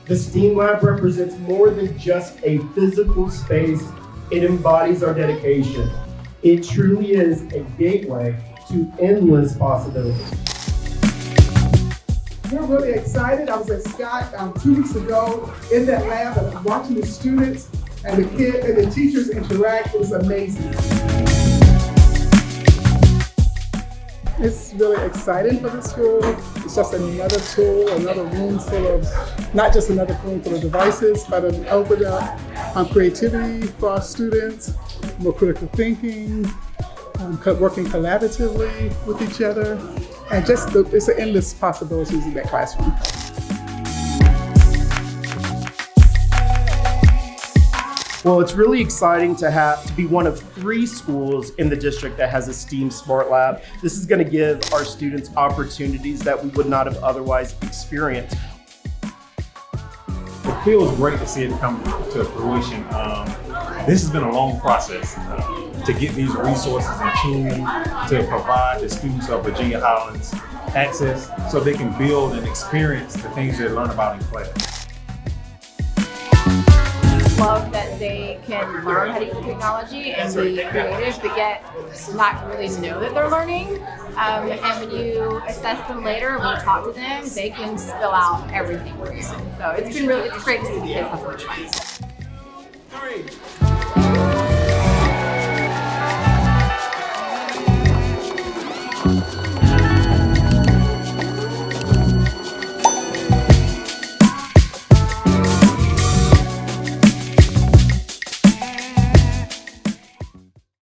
The STEAM Lab represents more than just a physical space. It embodies our dedication. It truly is a gateway to endless possibilities. We're really excited. I was at Scott 2 weeks ago in that lab and watching the students and the kids and the teachers interact. It was amazing. It's really exciting for the school. It's just another tool, another room full of, not just another room full of devices, but an open up creativity for our students, more critical thinking, working collaboratively with each other, and just it's an endless possibilities in that classroom. Well, it's really exciting to be one of 3 schools in the district that has a STEAM Smart Lab. This is going to give our students opportunities that we would not have otherwise experienced. It feels great to see it come to fruition. This has been a long process to get these resources and tools to provide the students of Virginia-Highlands access so they can build and experience the things they learn about in class. Love that they can learn how to use technology and be creative, but yet not really know that they're learning. And when you assess them later, when you talk to them, they can spill out everything for you. So it's great to see the kids have so much fun. 3.